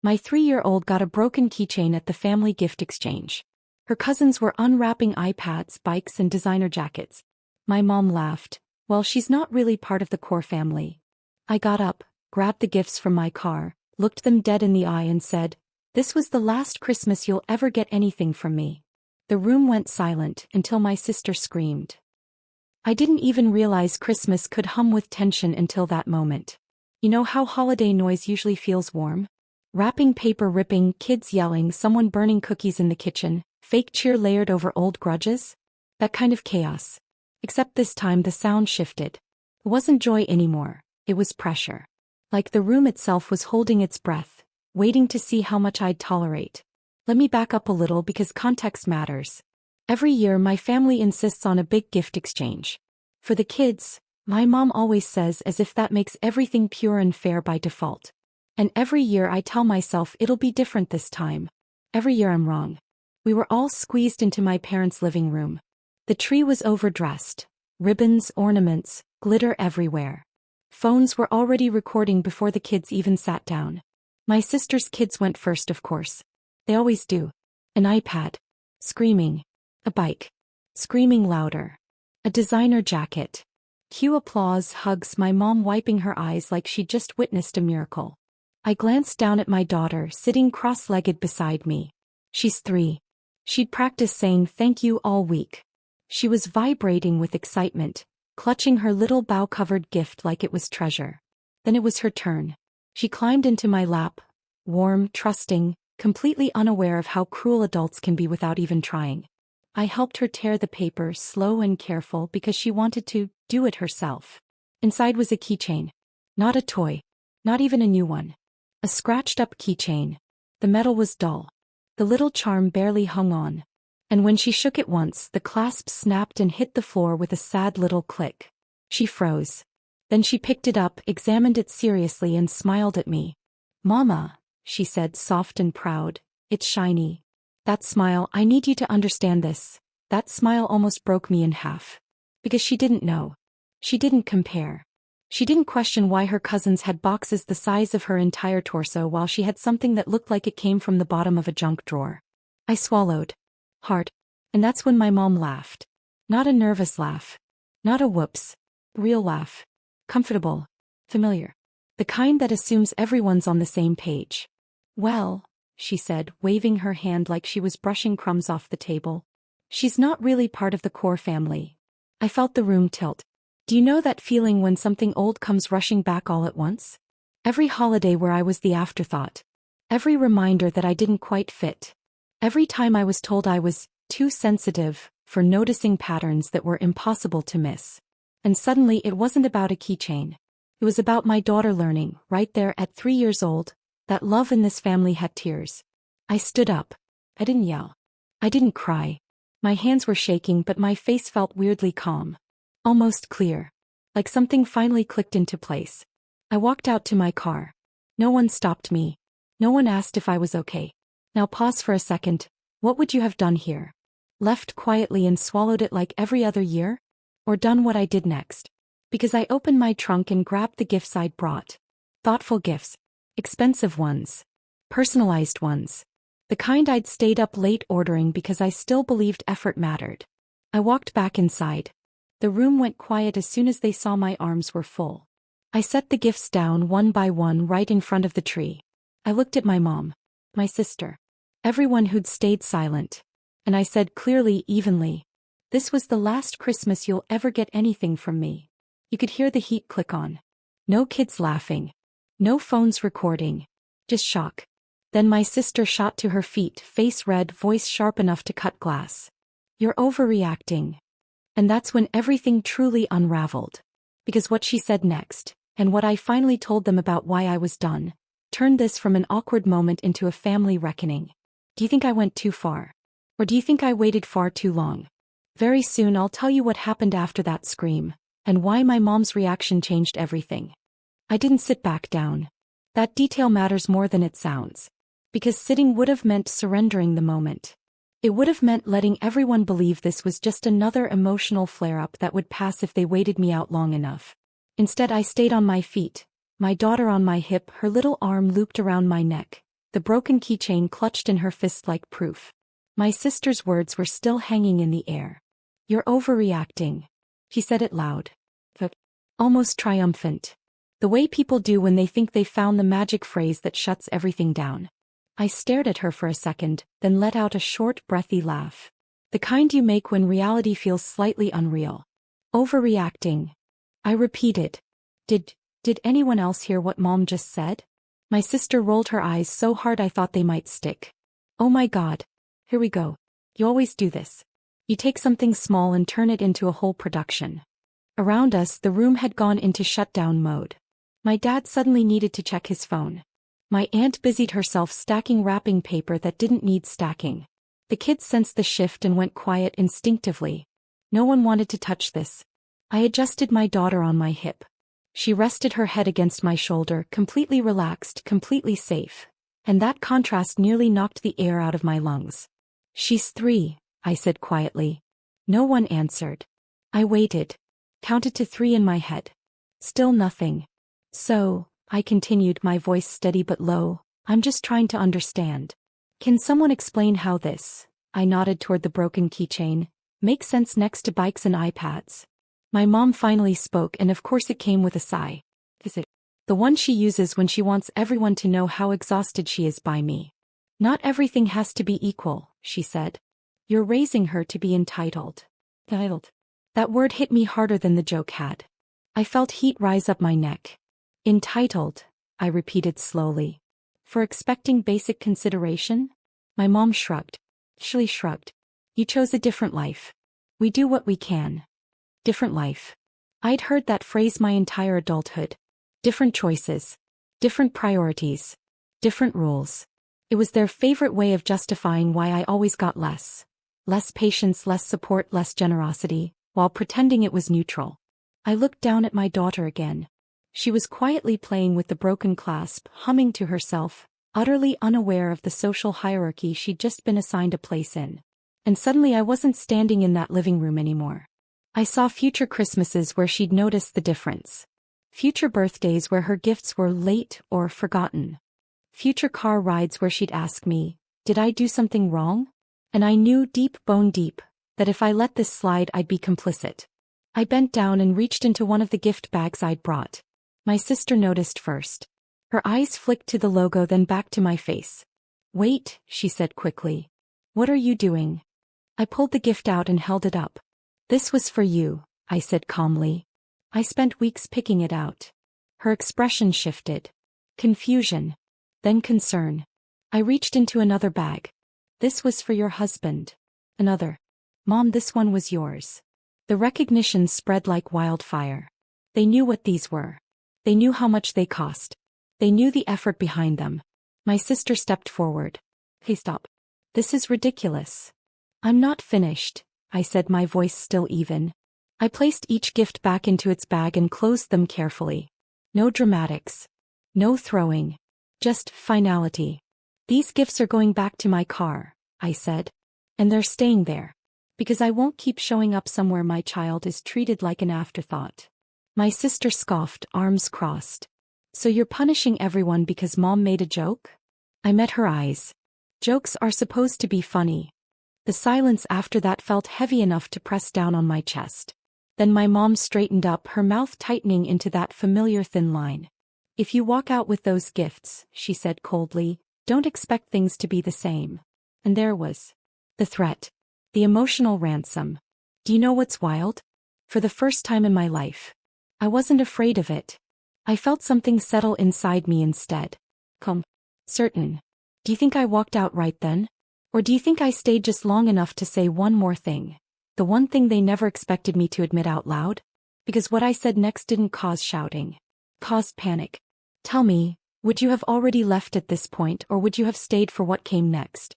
My 3-year-old got a broken keychain at the family gift exchange. Her cousins were unwrapping iPads, bikes, and designer jackets. My mom laughed. Well, she's not really part of the core family. I got up, grabbed the gifts from my car, looked them dead in the eye and said, "This was the last Christmas you'll ever get anything from me." The room went silent until my sister screamed. I didn't even realize Christmas could hum with tension until that moment. You know how holiday noise usually feels warm? Wrapping paper ripping, kids yelling, someone burning cookies in the kitchen, fake cheer layered over old grudges? That kind of chaos. Except this time the sound shifted. It wasn't joy anymore, it was pressure. Like the room itself was holding its breath, waiting to see how much I'd tolerate. Let me back up a little because context matters. Every year my family insists on a big gift exchange. For the kids, my mom always says as if that makes everything pure and fair by default. And every year I tell myself it'll be different this time. Every year I'm wrong. We were all squeezed into my parents' living room. The tree was overdressed. Ribbons, ornaments, glitter everywhere. Phones were already recording before the kids even sat down. My sister's kids went first, of course. They always do. An iPad. Screaming. A bike. Screaming louder. A designer jacket. Cue applause, hugs, my mom wiping her eyes like she'd just witnessed a miracle. I glanced down at my daughter sitting cross-legged beside me. She's 3. She'd practiced saying thank you all week. She was vibrating with excitement, clutching her little bow-covered gift like it was treasure. Then it was her turn. She climbed into my lap, warm, trusting, completely unaware of how cruel adults can be without even trying. I helped her tear the paper, slow and careful, because she wanted to do it herself. Inside was a keychain. Not a toy. Not even a new one. A scratched-up keychain. The metal was dull. The little charm barely hung on. And when she shook it once, the clasp snapped and hit the floor with a sad little click. She froze. Then she picked it up, examined it seriously, and smiled at me. "Mama," she said, soft and proud, "it's shiny." That smile, I need you to understand this. That smile almost broke me in half. Because she didn't know. She didn't compare. She didn't question why her cousins had boxes the size of her entire torso while she had something that looked like it came from the bottom of a junk drawer. I swallowed. Hard. And that's when my mom laughed. Not a nervous laugh. Not a whoops. Real laugh. Comfortable. Familiar. The kind that assumes everyone's on the same page. "Well," she said, waving her hand like she was brushing crumbs off the table, "she's not really part of the core family." I felt the room tilt. Do you know that feeling when something old comes rushing back all at once? Every holiday where I was the afterthought. Every reminder that I didn't quite fit. Every time I was told I was too sensitive for noticing patterns that were impossible to miss. And suddenly it wasn't about a keychain. It was about my daughter learning, right there at 3 years old, that love in this family had tears. I stood up. I didn't yell. I didn't cry. My hands were shaking, but my face felt weirdly calm. Almost clear. Like something finally clicked into place. I walked out to my car. No one stopped me. No one asked if I was okay. Now pause for a second. What would you have done here? Left quietly and swallowed it like every other year? Or done what I did next? Because I opened my trunk and grabbed the gifts I'd brought. Thoughtful gifts. Expensive ones. Personalized ones. The kind I'd stayed up late ordering because I still believed effort mattered. I walked back inside. The room went quiet as soon as they saw my arms were full. I set the gifts down one by one right in front of the tree. I looked at my mom, my sister, everyone who'd stayed silent. And I said clearly, evenly, "This was the last Christmas you'll ever get anything from me." You could hear the heat click on. No kids laughing. No phones recording. Just shock. Then my sister shot to her feet, face red, voice sharp enough to cut glass. "You're overreacting." And that's when everything truly unraveled. Because what she said next, and what I finally told them about why I was done, turned this from an awkward moment into a family reckoning. Do you think I went too far? Or do you think I waited far too long? Very soon I'll tell you what happened after that scream, and why my mom's reaction changed everything. I didn't sit back down. That detail matters more than it sounds. Because sitting would have meant surrendering the moment. It would have meant letting everyone believe this was just another emotional flare-up that would pass if they waited me out long enough. Instead I stayed on my feet, my daughter on my hip, her little arm looped around my neck, the broken keychain clutched in her fist like proof. My sister's words were still hanging in the air. "You're overreacting." She said it loud. Almost triumphant. The way people do when they think they found the magic phrase that shuts everything down. I stared at her for a second, then let out a short, breathy laugh. The kind you make when reality feels slightly unreal. "Overreacting." I repeated. Did anyone else hear what Mom just said? My sister rolled her eyes so hard I thought they might stick. "Oh my God. Here we go. You always do this. You take something small and turn it into a whole production." Around us, the room had gone into shutdown mode. My dad suddenly needed to check his phone. My aunt busied herself stacking wrapping paper that didn't need stacking. The kids sensed the shift and went quiet instinctively. No one wanted to touch this. I adjusted my daughter on my hip. She rested her head against my shoulder, completely relaxed, completely safe. And that contrast nearly knocked the air out of my lungs. "She's 3, I said quietly. No one answered. I waited. Counted to 3 in my head. Still nothing. "So," I continued, my voice steady but low, "I'm just trying to understand. Can someone explain how this," I nodded toward the broken keychain, "makes sense next to bikes and iPads?" My mom finally spoke, and of course it came with a sigh. "Is it the one she uses when she wants everyone to know how exhausted she is by me? Not everything has to be equal," she said. "You're raising her to be entitled." Entitled. That word hit me harder than the joke had. I felt heat rise up my neck. "Entitled," I repeated slowly. "For expecting basic consideration?" My mom shrugged. She shrugged. "You chose a different life. We do what we can." Different life. I'd heard that phrase my entire adulthood. Different choices. Different priorities. Different rules. It was their favorite way of justifying why I always got less. Less patience, less support, less generosity, while pretending it was neutral. I looked down at my daughter again. She was quietly playing with the broken clasp, humming to herself, utterly unaware of the social hierarchy she'd just been assigned a place in. And suddenly I wasn't standing in that living room anymore. I saw future Christmases where she'd noticed the difference. Future birthdays where her gifts were late or forgotten. Future car rides where she'd ask me, "Did I do something wrong?" And I knew deep, bone deep, that if I let this slide I'd be complicit. I bent down and reached into one of the gift bags I'd brought. My sister noticed first. Her eyes flicked to the logo, then back to my face. "Wait," she said quickly. "What are you doing?" I pulled the gift out and held it up. "This was for you," I said calmly. "I spent weeks picking it out." Her expression shifted. Confusion. Then concern. I reached into another bag. "This was for your husband." Another. "Mom, this one was yours." The recognition spread like wildfire. They knew what these were. They knew how much they cost. They knew the effort behind them. My sister stepped forward. "Hey, stop. This is ridiculous." "I'm not finished," I said, my voice still even. I placed each gift back into its bag and closed them carefully. No dramatics. No throwing. Just finality. "These gifts are going back to my car," I said. "And they're staying there. Because I won't keep showing up somewhere my child is treated like an afterthought." My sister scoffed, arms crossed. "So you're punishing everyone because Mom made a joke?" I met her eyes. Jokes are supposed to be funny. The silence after that felt heavy enough to press down on my chest. Then my mom straightened up, her mouth tightening into that familiar thin line. "If you walk out with those gifts," she said coldly, "don't expect things to be the same." And there was the threat. The emotional ransom. Do you know what's wild? For the first time in my life, I wasn't afraid of it. I felt something settle inside me instead. Certain. Do you think I walked out right then? Or do you think I stayed just long enough to say one more thing? The one thing they never expected me to admit out loud? Because what I said next didn't cause shouting. Caused panic. "Tell me, would you have already left at this point, or would you have stayed for what came next?"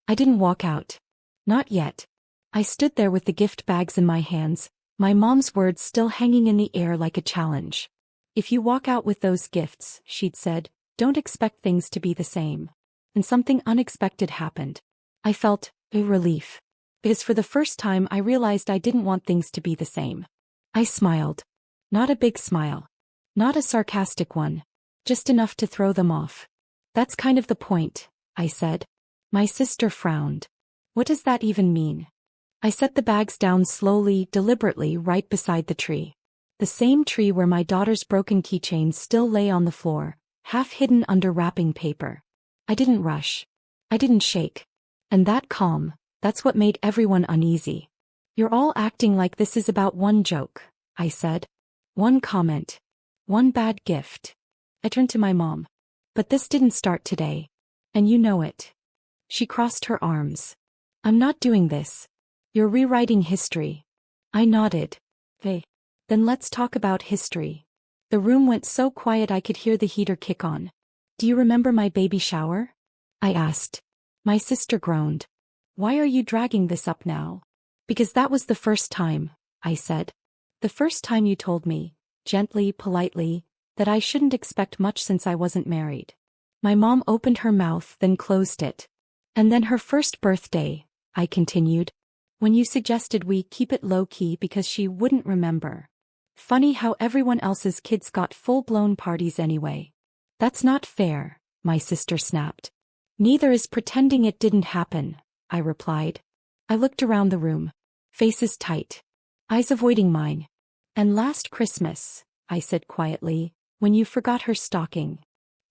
I didn't walk out. Not yet. I stood there with the gift bags in my hands, my mom's words still hanging in the air like a challenge. "If you walk out with those gifts," she'd said, "don't expect things to be the same." And something unexpected happened. I felt a relief. Because for the first time I realized I didn't want things to be the same. I smiled. Not a big smile. Not a sarcastic one. Just enough to throw them off. That's kind of the point, I said. My sister frowned. What does that even mean? I set the bags down slowly, deliberately, right beside the tree. The same tree where my daughter's broken keychain still lay on the floor, half hidden under wrapping paper. I didn't rush. I didn't shake. And that calm, that's what made everyone uneasy. You're all acting like this is about one joke, I said. One comment. One bad gift. I turned to my mom. But this didn't start today. And you know it. She crossed her arms. I'm not doing this. You're rewriting history. I nodded. Hey. Then let's talk about history. The room went so quiet I could hear the heater kick on. Do you remember my baby shower? I asked. My sister groaned. Why are you dragging this up now? Because that was the first time, I said. The first time you told me, gently, politely, that I shouldn't expect much since I wasn't married. My mom opened her mouth, then closed it. And then her first birthday, I continued. When you suggested we keep it low-key because she wouldn't remember. Funny how everyone else's kids got full-blown parties anyway. That's not fair, my sister snapped. Neither is pretending it didn't happen, I replied. I looked around the room. Faces tight. Eyes avoiding mine. And last Christmas, I said quietly, when you forgot her stocking.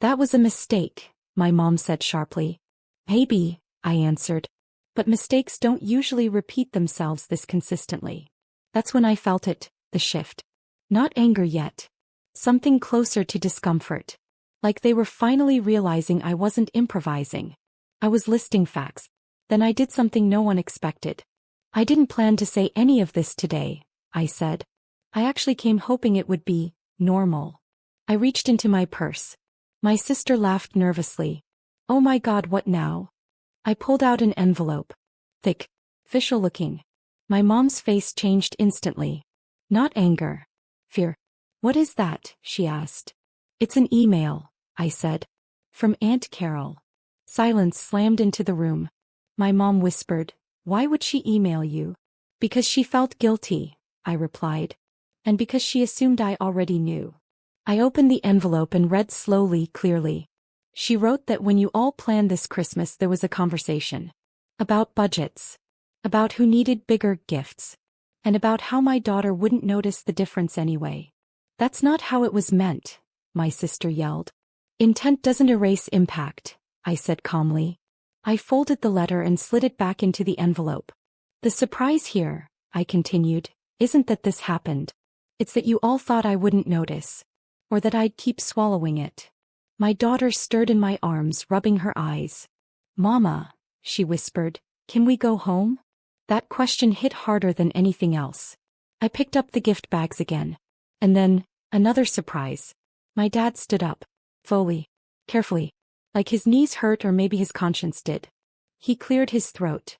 That was a mistake, my mom said sharply. Maybe, I answered. But mistakes don't usually repeat themselves this consistently. That's when I felt it, the shift. Not anger yet. Something closer to discomfort. Like they were finally realizing I wasn't improvising. I was listing facts. Then I did something no one expected. I didn't plan to say any of this today, I said. I actually came hoping it would be normal. I reached into my purse. My sister laughed nervously. Oh my God, what now? I pulled out an envelope. Thick, official looking. My mom's face changed instantly. Not anger. Fear. What is that? She asked. It's an email, I said. From Aunt Carol. Silence slammed into the room. My mom whispered, Why would she email you? Because she felt guilty, I replied. And because she assumed I already knew. I opened the envelope and read slowly, clearly. She wrote that when you all planned this Christmas there was a conversation. About budgets. About who needed bigger gifts. And about how my daughter wouldn't notice the difference anyway. That's not how it was meant, my sister yelled. Intent doesn't erase impact, I said calmly. I folded the letter and slid it back into the envelope. The surprise here, I continued, isn't that this happened. It's that you all thought I wouldn't notice. Or that I'd keep swallowing it. My daughter stirred in my arms, rubbing her eyes. Mama, she whispered, can we go home? That question hit harder than anything else. I picked up the gift bags again. And then, another surprise. My dad stood up. Slowly. Carefully. Like his knees hurt or maybe his conscience did. He cleared his throat.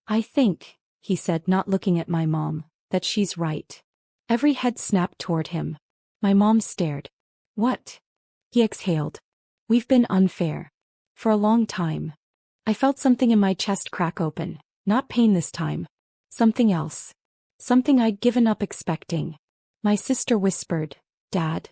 I think, he said, not looking at my mom, that she's right. Every head snapped toward him. My mom stared. What? He exhaled. We've been unfair. For a long time. I felt something in my chest crack open. Not pain this time. Something else. Something I'd given up expecting. My sister whispered, Dad.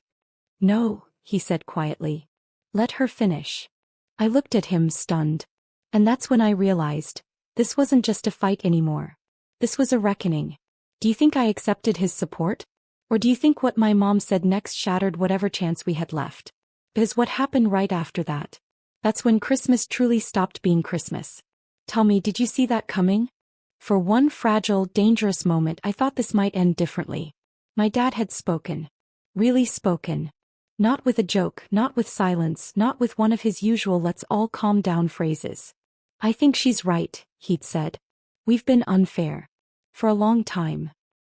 No, he said quietly. Let her finish. I looked at him, stunned. And that's when I realized, this wasn't just a fight anymore. This was a reckoning. Do you think I accepted his support? Or do you think what my mom said next shattered whatever chance we had left? Because what happened right after that? That's when Christmas truly stopped being Christmas. Tell me, did you see that coming? For one fragile, dangerous moment I thought this might end differently. My dad had spoken. Really spoken. Not with a joke, not with silence, not with one of his usual let's all calm down phrases. I think she's right, he'd said. We've been unfair. For a long time.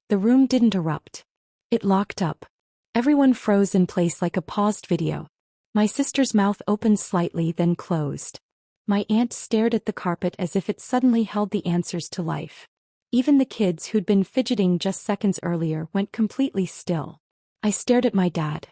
The room didn't erupt. It locked up. Everyone froze in place like a paused video. My sister's mouth opened slightly, then closed. My aunt stared at the carpet as if it suddenly held the answers to life. Even the kids who'd been fidgeting just seconds earlier went completely still. I stared at my dad.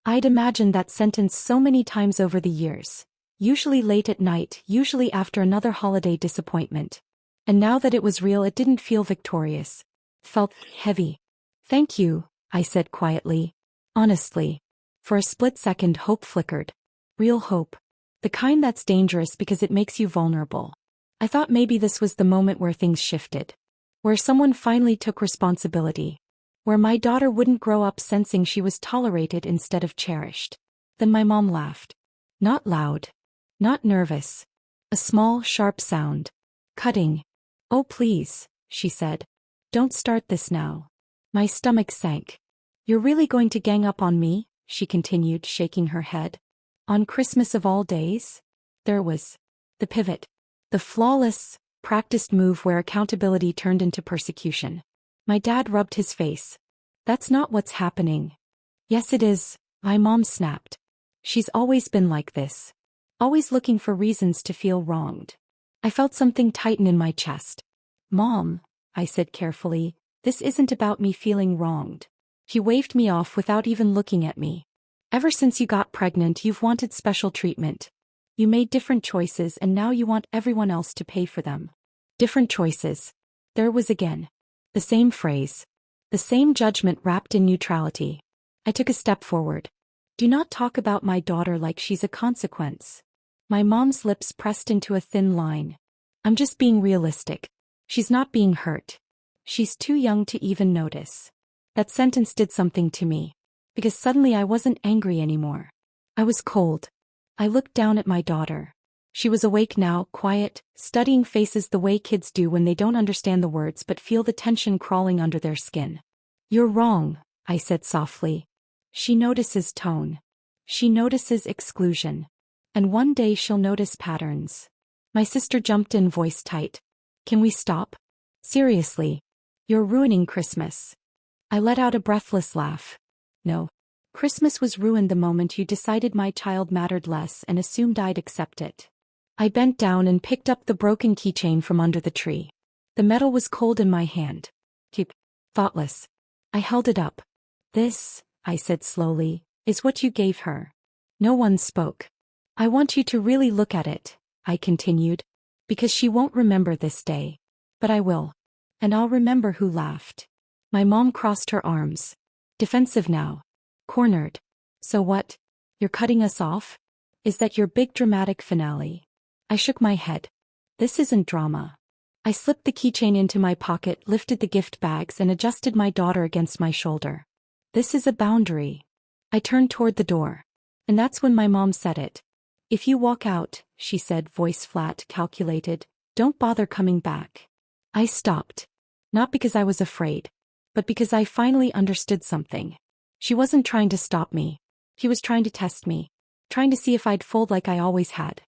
I'd imagined that sentence so many times over the years. Usually late at night, usually after another holiday disappointment. And now that it was real, it didn't feel victorious. It felt heavy. Thank you, I said quietly. Honestly. For a split second hope flickered. Real hope. The kind that's dangerous because it makes you vulnerable. I thought maybe this was the moment where things shifted. Where someone finally took responsibility. Where my daughter wouldn't grow up sensing she was tolerated instead of cherished. Then my mom laughed. Not loud. Not nervous. A small, sharp sound. Cutting. "Oh please," she said. "Don't start this now." My stomach sank. "You're really going to gang up on me?" she continued, shaking her head. "On Christmas of all days?" There was the pivot. The flawless, practiced move where accountability turned into persecution. My dad rubbed his face. "That's not what's happening." "Yes it is," my mom snapped. "She's always been like this. Always looking for reasons to feel wronged." I felt something tighten in my chest. "Mom," I said carefully, "this isn't about me feeling wronged." She waved me off without even looking at me. "Ever since you got pregnant you've wanted special treatment. You made different choices and now you want everyone else to pay for them." Different choices. There it was again. The same phrase. The same judgment wrapped in neutrality. I took a step forward. "Do not talk about my daughter like she's a consequence." My mom's lips pressed into a thin line. "I'm just being realistic. She's not being hurt. She's too young to even notice." That sentence did something to me. Because suddenly I wasn't angry anymore. I was cold. I looked down at my daughter. She was awake now, quiet, studying faces the way kids do when they don't understand the words but feel the tension crawling under their skin. "You're wrong," I said softly. "She notices tone. She notices exclusion. And one day she'll notice patterns." My sister jumped in, voice tight. "Can we stop? Seriously. You're ruining Christmas." I let out a breathless laugh. "No. Christmas was ruined the moment you decided my child mattered less and assumed I'd accept it." I bent down and picked up the broken keychain from under the tree. The metal was cold in my hand. "Keep." Thoughtless. I held it up. "This," I said slowly, "is what you gave her." No one spoke. "I want you to really look at it," I continued. "Because she won't remember this day. But I will. And I'll remember who laughed." My mom crossed her arms. Defensive now. Cornered. "So what? You're cutting us off? Is that your big dramatic finale?" I shook my head. "This isn't drama." I slipped the keychain into my pocket, lifted the gift bags and adjusted my daughter against my shoulder. "This is a boundary." I turned toward the door. And that's when my mom said it. "If you walk out," she said, voice flat, calculated, "don't bother coming back." I stopped. Not because I was afraid, but because I finally understood something. She wasn't trying to stop me. She was trying to test me. Trying to see if I'd fold like I always had.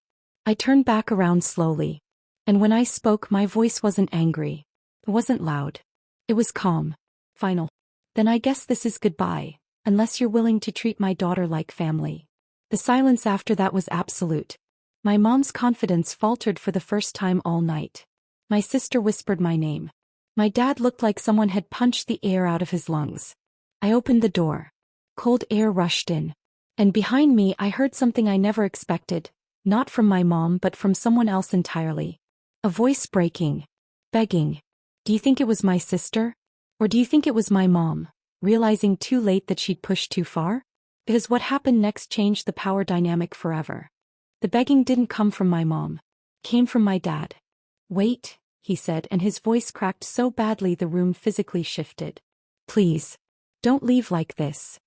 I turned back around slowly. And when I spoke, my voice wasn't angry. It wasn't loud. It was calm. Final. "Then I guess this is goodbye, unless you're willing to treat my daughter like family." The silence after that was absolute. My mom's confidence faltered for the first time all night. My sister whispered my name. My dad looked like someone had punched the air out of his lungs. I opened the door. Cold air rushed in. And behind me I heard something I never expected, not from my mom but from someone else entirely. A voice breaking. Begging. "Do you think it was my sister? Or do you think it was my mom?" Realizing too late that she'd pushed too far? Because what happened next changed the power dynamic forever. The begging didn't come from my mom. It came from my dad. "Wait," he said, and his voice cracked so badly the room physically shifted. "Please. Don't leave like this."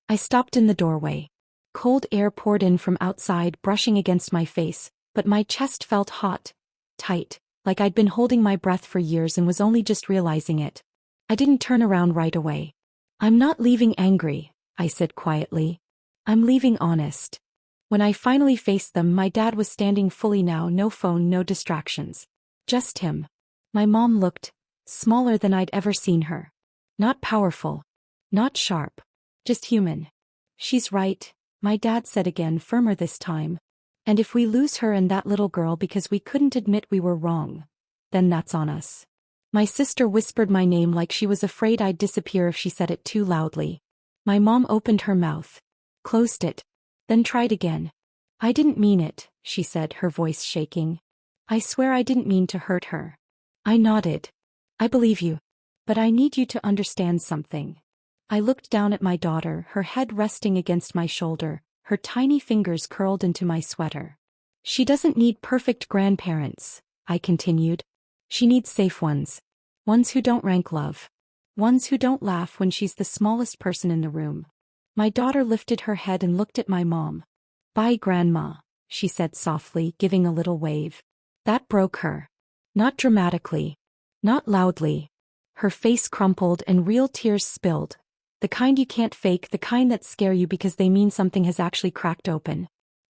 I stopped in the doorway. Cold air poured in from outside, brushing against my face, but my chest felt hot, tight, like I'd been holding my breath for years and was only just realizing it. I didn't turn around right away. "I'm not leaving angry," I said quietly. "I'm leaving honest." When I finally faced them, my dad was standing fully now, no phone, no distractions. Just him. My mom looked smaller than I'd ever seen her. Not powerful. Not sharp. Just human. "She's right," my dad said again, firmer this time. "And if we lose her and that little girl because we couldn't admit we were wrong, then that's on us." My sister whispered my name like she was afraid I'd disappear if she said it too loudly. My mom opened her mouth. Closed it. Then tried again. "I didn't mean it," she said, her voice shaking. "I swear I didn't mean to hurt her." I nodded. "I believe you. But I need you to understand something." I looked down at my daughter, her head resting against my shoulder, her tiny fingers curled into my sweater. She doesn't need perfect grandparents, I continued. She needs safe ones. Ones who don't rank love. Ones who don't laugh when she's the smallest person in the room. My daughter lifted her head and looked at my mom. Bye, Grandma, she said softly, giving a little wave. That broke her. Not dramatically. Not loudly. Her face crumpled and real tears spilled. The kind you can't fake, the kind that scare you because they mean something has actually cracked open.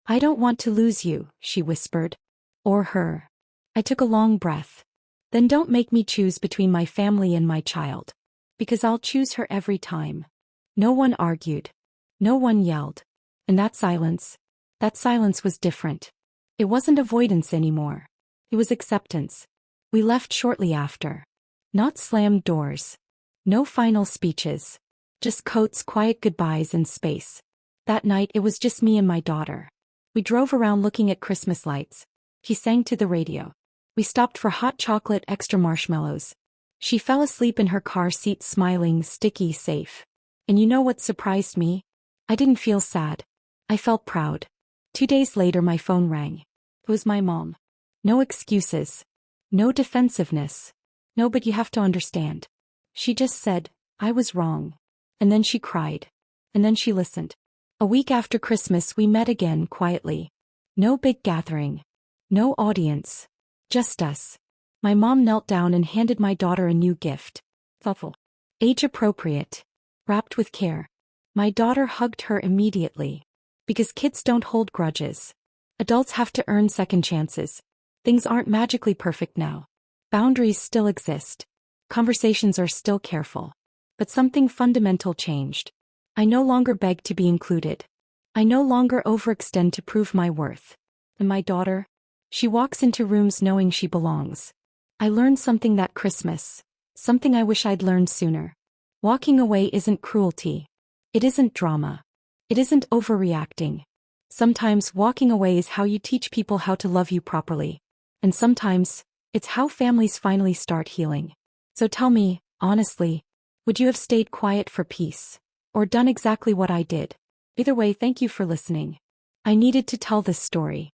I don't want to lose you, she whispered. Or her. I took a long breath. Then don't make me choose between my family and my child. Because I'll choose her every time. No one argued. No one yelled. And that silence was different. It wasn't avoidance anymore. It was acceptance. We left shortly after. Not slammed doors. No final speeches. Just coats, quiet goodbyes, and space. That night it was just me and my daughter. We drove around looking at Christmas lights. He sang to the radio. We stopped for hot chocolate, extra marshmallows. She fell asleep in her car seat, smiling, sticky, safe. And you know what surprised me? I didn't feel sad. I felt proud. 2 days later my phone rang. It was my mom. No excuses. No defensiveness. No, but you have to understand. She just said, I was wrong. And then she cried. And then she listened. A week after Christmas we met again quietly. No big gathering. No audience. Just us. My mom knelt down and handed my daughter a new gift. Thoughtful. Age-appropriate. Wrapped with care. My daughter hugged her immediately. Because kids don't hold grudges. Adults have to earn second chances. Things aren't magically perfect now. Boundaries still exist. Conversations are still careful. But something fundamental changed. I no longer beg to be included. I no longer overextend to prove my worth. And my daughter? She walks into rooms knowing she belongs. I learned something that Christmas. Something I wish I'd learned sooner. Walking away isn't cruelty. It isn't drama. It isn't overreacting. Sometimes walking away is how you teach people how to love you properly. And sometimes, it's how families finally start healing. So tell me, honestly, would you have stayed quiet for peace? Or done exactly what I did? Either way, thank you for listening. I needed to tell this story.